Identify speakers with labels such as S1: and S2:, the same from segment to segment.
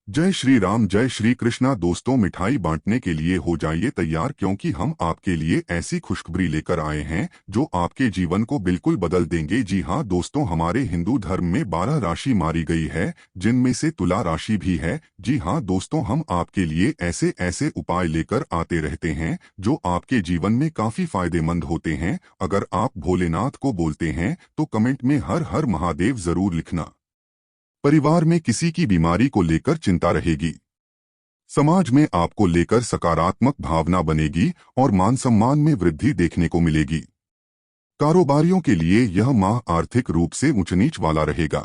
S1: जय श्री राम, जय श्री कृष्णा। दोस्तों, मिठाई बांटने के लिए हो जाइए तैयार, क्योंकि हम आपके लिए ऐसी खुशखबरी लेकर आए हैं जो आपके जीवन को बिल्कुल बदल देंगे। जी हाँ दोस्तों, हमारे हिंदू धर्म में 12 राशि मारी गई है, जिनमें से तुला राशि भी है। जी हाँ दोस्तों, हम आपके लिए ऐसे ऐसे उपाय लेकर आते रहते हैं जो आपके जीवन में काफी फायदेमंद होते हैं। अगर आप भोलेनाथ को बोलते हैं तो कमेंट में हर हर महादेव जरूर लिखना। परिवार में किसी की बीमारी को लेकर चिंता रहेगी। समाज में आपको लेकर सकारात्मक भावना बनेगी और मान सम्मान में वृद्धि देखने को मिलेगी। कारोबारियों के लिए यह माह आर्थिक रूप से ऊंच नीच वाला रहेगा।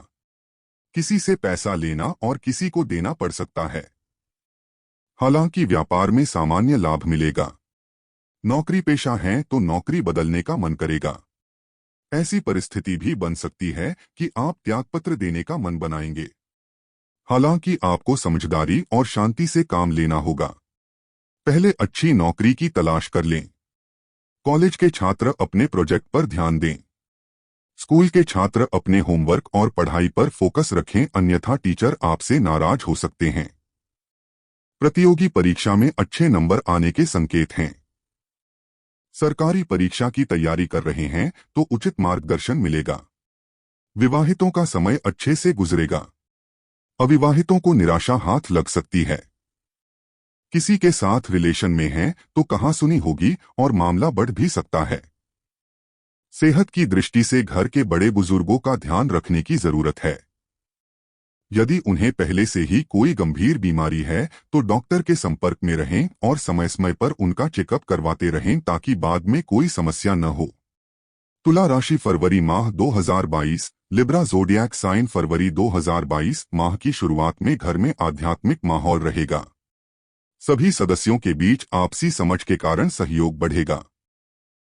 S1: किसी से पैसा लेना और किसी को देना पड़ सकता है। हालांकि व्यापार में सामान्य लाभ मिलेगा। नौकरी पेशा है तो नौकरी बदलने का मन करेगा। ऐसी परिस्थिति भी बन सकती है कि आप त्यागपत्र देने का मन बनाएंगे। हालांकि आपको समझदारी और शांति से काम लेना होगा। पहले अच्छी नौकरी की तलाश कर लें। कॉलेज के छात्र अपने प्रोजेक्ट पर ध्यान दें। स्कूल के छात्र अपने होमवर्क और पढ़ाई पर फोकस रखें, अन्यथा टीचर आपसे नाराज हो सकते हैं। प्रतियोगी परीक्षा में अच्छे नंबर आने के संकेत हैं। सरकारी परीक्षा की तैयारी कर रहे हैं तो उचित मार्गदर्शन मिलेगा। विवाहितों का समय अच्छे से गुजरेगा। अविवाहितों को निराशा हाथ लग सकती है। किसी के साथ रिलेशन में हैं तो कहासुनी होगी और मामला बढ़ भी सकता है। सेहत की दृष्टि से घर के बड़े बुजुर्गों का ध्यान रखने की जरूरत है। यदि उन्हें पहले से ही कोई गंभीर बीमारी है तो डॉक्टर के संपर्क में रहें और समय समय पर उनका चेकअप करवाते रहें ताकि बाद में कोई समस्या न हो। तुला राशि फरवरी माह 2022, लिब्रा ज़ोडिएक साइन फरवरी 2022 माह की शुरुआत में घर में आध्यात्मिक माहौल रहेगा। सभी सदस्यों के बीच आपसी समझ के कारण सहयोग बढ़ेगा।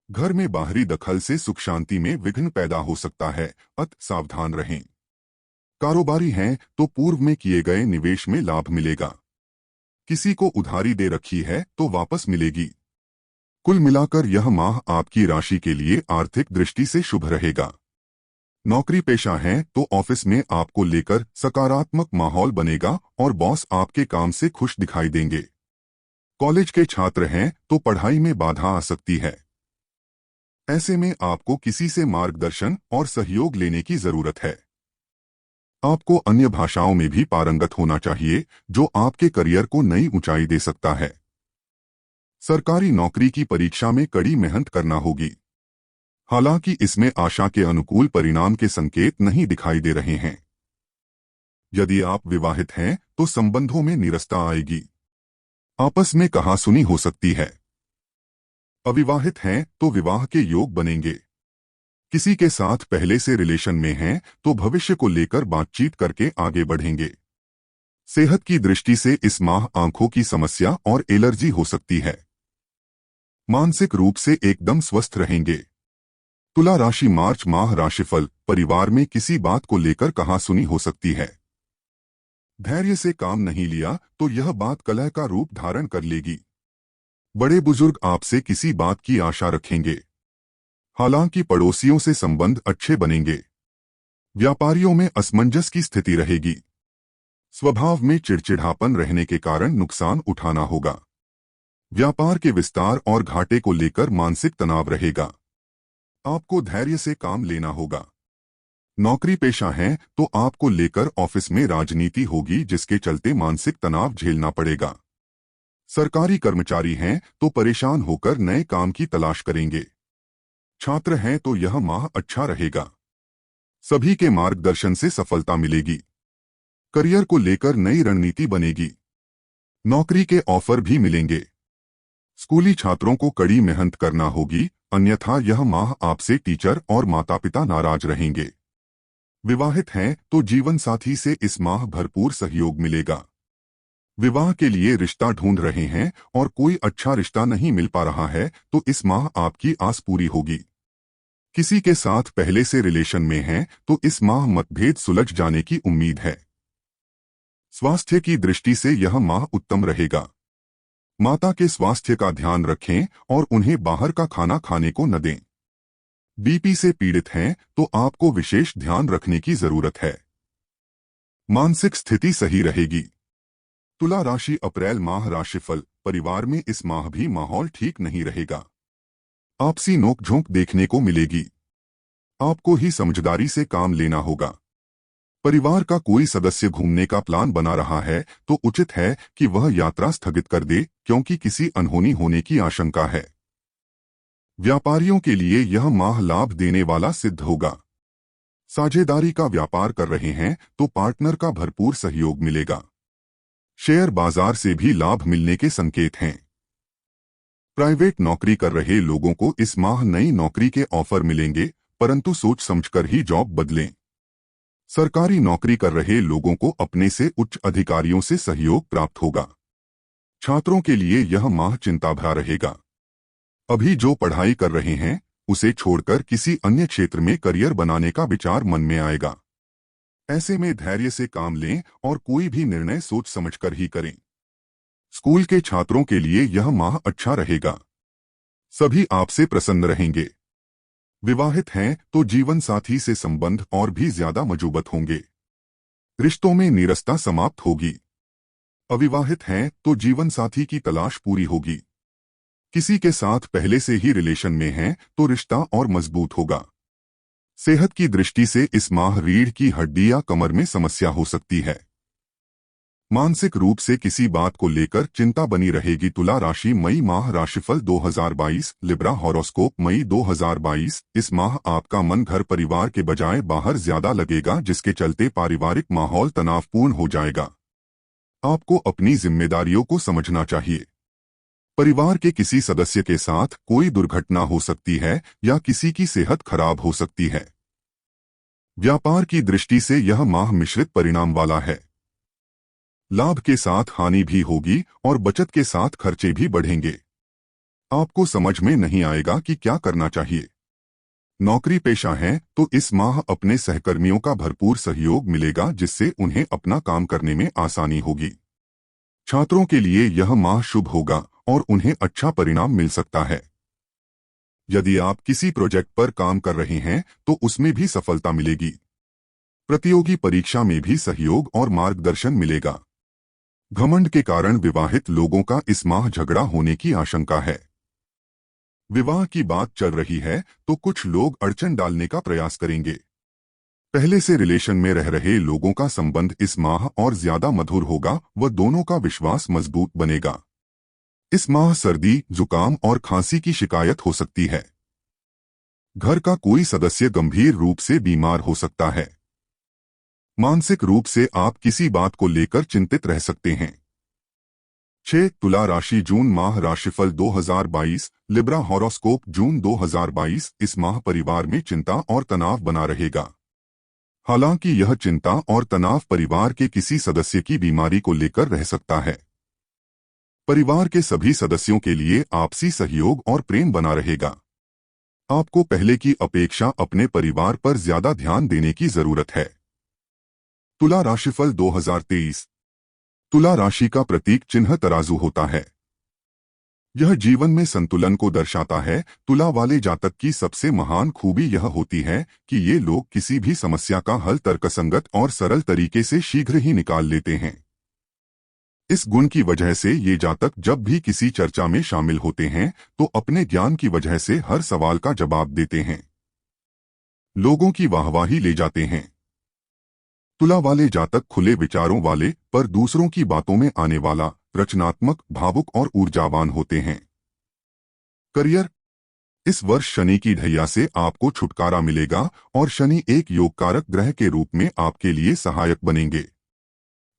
S1: घर में बाहरी दखल से सुख शांति में विघ्न पैदा हो सकता है, अत सावधान रहें। कारोबारी हैं तो पूर्व में किए गए निवेश में लाभ मिलेगा। किसी को उधारी दे रखी है तो वापस मिलेगी। कुल मिलाकर यह माह आपकी राशि के लिए आर्थिक दृष्टि से शुभ रहेगा। नौकरी पेशा है तो ऑफिस में आपको लेकर सकारात्मक माहौल बनेगा और बॉस आपके काम से खुश दिखाई देंगे। कॉलेज के छात्र हैं तो पढ़ाई में बाधा आ सकती है। ऐसे में आपको किसी से मार्गदर्शन और सहयोग लेने की जरूरत है। आपको अन्य भाषाओं में भी पारंगत होना चाहिए, जो आपके करियर को नई ऊंचाई दे सकता है। सरकारी नौकरी की परीक्षा में कड़ी मेहनत करना होगी। हालांकि इसमें आशा के अनुकूल परिणाम के संकेत नहीं दिखाई दे रहे हैं। यदि आप विवाहित हैं तो संबंधों में निरस्ता आएगी। आपस में कहासुनी हो सकती है। अविवाहित हैं तो विवाह के योग बनेंगे। किसी के साथ पहले से रिलेशन में हैं तो भविष्य को लेकर बातचीत करके आगे बढ़ेंगे। सेहत की दृष्टि से इस माह आंखों की समस्या और एलर्जी हो सकती है। मानसिक रूप से एकदम स्वस्थ रहेंगे। तुला राशि मार्च माह राशिफल, परिवार में किसी बात को लेकर कहासुनी हो सकती है। धैर्य से काम नहीं लिया तो यह बात कलह का रूप धारण कर लेगी। बड़े बुजुर्ग आपसे किसी बात की आशा रखेंगे। हालांकि पड़ोसियों से संबंध अच्छे बनेंगे। व्यापारियों में असमंजस की स्थिति रहेगी। स्वभाव में चिड़चिड़ापन रहने के कारण नुकसान उठाना होगा। व्यापार के विस्तार और घाटे को लेकर मानसिक तनाव रहेगा। आपको धैर्य से काम लेना होगा। नौकरी पेशा है तो आपको लेकर ऑफिस में राजनीति होगी, जिसके चलते मानसिक तनाव झेलना पड़ेगा। सरकारी कर्मचारी हैं तो परेशान होकर नए काम की तलाश करेंगे। छात्र हैं तो यह माह अच्छा रहेगा। सभी के मार्गदर्शन से सफलता मिलेगी। करियर को लेकर नई रणनीति बनेगी। नौकरी के ऑफर भी मिलेंगे। स्कूली छात्रों को कड़ी मेहनत करना होगी, अन्यथा यह माह आपसे टीचर और माता पिता नाराज रहेंगे। विवाहित हैं तो जीवन साथी से इस माह भरपूर सहयोग मिलेगा। विवाह के लिए रिश्ता ढूंढ रहे हैं और कोई अच्छा रिश्ता नहीं मिल पा रहा है तो इस माह आपकी आस पूरी होगी। किसी के साथ पहले से रिलेशन में हैं तो इस माह मतभेद सुलझ जाने की उम्मीद है। स्वास्थ्य की दृष्टि से यह माह उत्तम रहेगा। माता के स्वास्थ्य का ध्यान रखें और उन्हें बाहर का खाना खाने को न दें। बीपी से पीड़ित हैं तो आपको विशेष ध्यान रखने की जरूरत है। मानसिक स्थिति सही रहेगी। तुला राशि अप्रैल माह राशिफल। परिवार में इस माह भी माहौल ठीक नहीं रहेगा। आपसी नोकझोंक देखने को मिलेगी। आपको ही समझदारी से काम लेना होगा। परिवार का कोई सदस्य घूमने का प्लान बना रहा है तो उचित है कि वह यात्रा स्थगित कर दे, क्योंकि किसी अनहोनी होने की आशंका है। व्यापारियों के लिए यह माह लाभ देने वाला सिद्ध होगा। साझेदारी का व्यापार कर रहे हैं तो पार्टनर का भरपूर सहयोग मिलेगा। शेयर बाजार से भी लाभ मिलने के संकेत हैं। प्राइवेट नौकरी कर रहे लोगों को इस माह नई नौकरी के ऑफर मिलेंगे, परंतु सोच समझकर ही जॉब बदलें। सरकारी नौकरी कर रहे लोगों को अपने से उच्च अधिकारियों से सहयोग प्राप्त होगा। छात्रों के लिए यह माह चिंता भरा रहेगा। अभी जो पढ़ाई कर रहे हैं उसे छोड़कर किसी अन्य क्षेत्र में करियर बनाने का विचार मन में आएगा। ऐसे में धैर्य से काम लें और कोई भी निर्णय सोच समझकर ही करें। स्कूल के छात्रों के लिए यह माह अच्छा रहेगा। सभी आपसे प्रसन्न रहेंगे। विवाहित हैं तो जीवन साथी से संबंध और भी ज्यादा मजबूत होंगे। रिश्तों में नीरसता समाप्त होगी। अविवाहित हैं तो जीवन साथी की तलाश पूरी होगी। किसी के साथ पहले से ही रिलेशन में हैं तो रिश्ता और मजबूत होगा। सेहत की दृष्टि से इस माह रीढ़ की हड्डी या कमर में समस्या हो सकती है। मानसिक रूप से किसी बात को लेकर चिंता बनी रहेगी। तुला राशि मई माह राशिफल 2022 लिब्रा हॉरोस्कोप मई 2022। इस माह आपका मन घर परिवार के बजाय बाहर ज्यादा लगेगा, जिसके चलते पारिवारिक माहौल तनावपूर्ण हो जाएगा। आपको अपनी जिम्मेदारियों को समझना चाहिए। परिवार के किसी सदस्य के साथ कोई दुर्घटना हो सकती है या किसी की सेहत खराब हो सकती है। व्यापार की दृष्टि से यह माह मिश्रित परिणाम वाला है। लाभ के साथ हानि भी होगी और बचत के साथ खर्चे भी बढ़ेंगे। आपको समझ में नहीं आएगा कि क्या करना चाहिए। नौकरी पेशा है तो इस माह अपने सहकर्मियों का भरपूर सहयोग मिलेगा, जिससे उन्हें अपना काम करने में आसानी होगी। छात्रों के लिए यह माह शुभ होगा और उन्हें अच्छा परिणाम मिल सकता है। यदि आप किसी प्रोजेक्ट पर काम कर रहे हैं तो उसमें भी सफलता मिलेगी। प्रतियोगी परीक्षा में भी सहयोग और मार्गदर्शन मिलेगा। घमंड के कारण विवाहित लोगों का इस माह झगड़ा होने की आशंका है। विवाह की बात चल रही है तो कुछ लोग अड़चन डालने का प्रयास करेंगे। पहले से रिलेशन में रह रहे लोगों का संबंध इस माह और ज्यादा मधुर होगा व दोनों का विश्वास मजबूत बनेगा। इस माह सर्दी, जुकाम और खांसी की शिकायत हो सकती है। घर का कोई सदस्य गंभीर रूप से बीमार हो सकता है। मानसिक रूप से आप किसी बात को लेकर चिंतित रह सकते हैं। 6 तुला राशि जून माह राशिफल 2022 लिब्रा हॉरोस्कोप जून 2022। इस माह परिवार में चिंता और तनाव बना रहेगा। हालांकि यह चिंता और तनाव परिवार के किसी सदस्य की बीमारी को लेकर रह सकता है। परिवार के सभी सदस्यों के लिए आपसी सहयोग और प्रेम बना रहेगा। आपको पहले की अपेक्षा अपने परिवार पर ज्यादा ध्यान देने की जरूरत है। तुला राशिफल 2023। तुला राशि का प्रतीक चिन्ह तराजू होता है। यह जीवन में संतुलन को दर्शाता है। तुला वाले जातक की सबसे महान खूबी यह होती है कि ये लोग किसी भी समस्या का हल तर्कसंगत और सरल तरीके से शीघ्र ही निकाल लेते हैं। इस गुण की वजह से ये जातक जब भी किसी चर्चा में शामिल होते हैं तो अपने ज्ञान की वजह से हर सवाल का जवाब देते हैं। लोगों की वाहवाही ले जाते हैं। तुला वाले जातक खुले विचारों वाले पर दूसरों की बातों में आने वाला, रचनात्मक, भावुक और ऊर्जावान होते हैं। करियर। इस वर्ष शनि की ढैया से आपको छुटकारा मिलेगा और शनि एक योगकारक ग्रह के रूप में आपके लिए सहायक बनेंगे।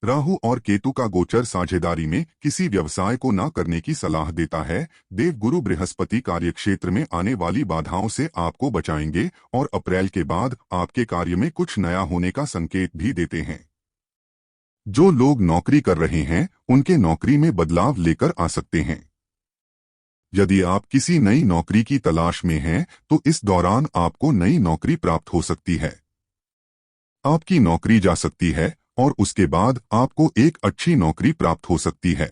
S1: राहु और केतु का गोचर साझेदारी में किसी व्यवसाय को न करने की सलाह देता है। देवगुरु बृहस्पति कार्यक्षेत्र में आने वाली बाधाओं से आपको बचाएंगे और अप्रैल के बाद आपके कार्य में कुछ नया होने का संकेत भी देते हैं। जो लोग नौकरी कर रहे हैं उनके नौकरी में बदलाव लेकर आ सकते हैं। यदि आप किसी नई नौकरी की तलाश में हैं तो इस दौरान आपको नई नौकरी प्राप्त हो सकती है। आपकी नौकरी जा सकती है और उसके बाद आपको एक अच्छी नौकरी प्राप्त हो सकती है।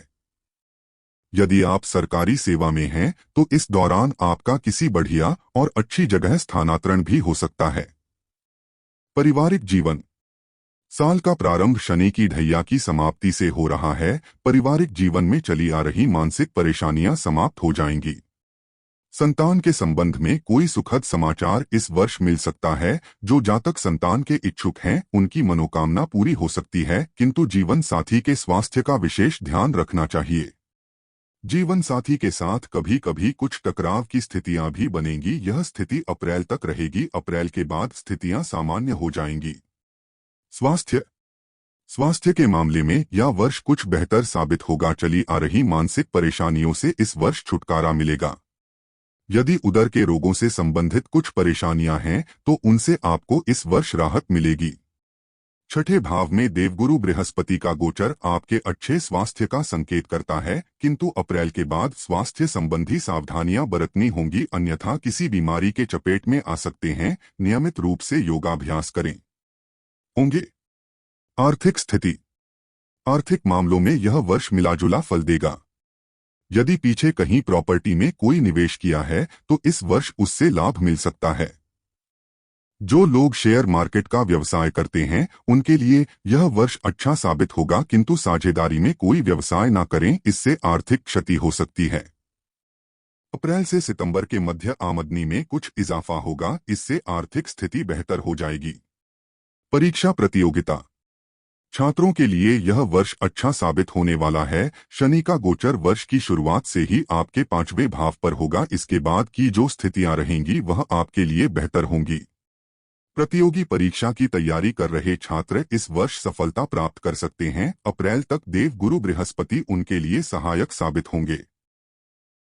S1: यदि आप सरकारी सेवा में हैं तो इस दौरान आपका किसी बढ़िया और अच्छी जगह स्थानांतरण भी हो सकता है। पारिवारिक जीवन। साल का प्रारंभ शनि की ढैया की समाप्ति से हो रहा है। पारिवारिक जीवन में चली आ रही मानसिक परेशानियां समाप्त हो जाएंगी। संतान के संबंध में कोई सुखद समाचार इस वर्ष मिल सकता है। जो जातक संतान के इच्छुक हैं उनकी मनोकामना पूरी हो सकती है, किंतु जीवन साथी के स्वास्थ्य का विशेष ध्यान रखना चाहिए। जीवन साथी के साथ कभी कभी कुछ टकराव की स्थितियां भी बनेंगी। यह स्थिति अप्रैल तक रहेगी। अप्रैल के बाद स्थितियां सामान्य हो जाएंगी। स्वास्थ्य स्वास्थ्य के मामले में यह वर्ष कुछ बेहतर साबित होगा। चली आ रही मानसिक परेशानियों से इस वर्ष छुटकारा मिलेगा। यदि उदर के रोगों से संबंधित कुछ परेशानियां हैं तो उनसे आपको इस वर्ष राहत मिलेगी। छठे भाव में देवगुरु बृहस्पति का गोचर आपके अच्छे स्वास्थ्य का संकेत करता है, किंतु अप्रैल के बाद स्वास्थ्य संबंधी सावधानियां बरतनी होंगी, अन्यथा किसी बीमारी के चपेट में आ सकते हैं। नियमित रूप से योगाभ्यास करें। होंगे आर्थिक स्थिति। आर्थिक मामलों में यह वर्ष मिलाजुला फल देगा। यदि पीछे कहीं प्रॉपर्टी में कोई निवेश किया है तो इस वर्ष उससे लाभ मिल सकता है। जो लोग शेयर मार्केट का व्यवसाय करते हैं उनके लिए यह वर्ष अच्छा साबित होगा, किंतु साझेदारी में कोई व्यवसाय ना करें, इससे आर्थिक क्षति हो सकती है। अप्रैल से सितंबर के मध्य आमदनी में कुछ इजाफा होगा, इससे आर्थिक स्थिति बेहतर हो जाएगी। परीक्षा प्रतियोगिता। छात्रों के लिए यह वर्ष अच्छा साबित होने वाला है। शनि का गोचर वर्ष की शुरुआत से ही आपके 5वें भाव पर होगा। इसके बाद की जो स्थितियां रहेंगी वह आपके लिए बेहतर होंगी। प्रतियोगी परीक्षा की तैयारी कर रहे छात्र इस वर्ष सफलता प्राप्त कर सकते हैं। अप्रैल तक देव गुरु बृहस्पति उनके लिए सहायक साबित होंगे।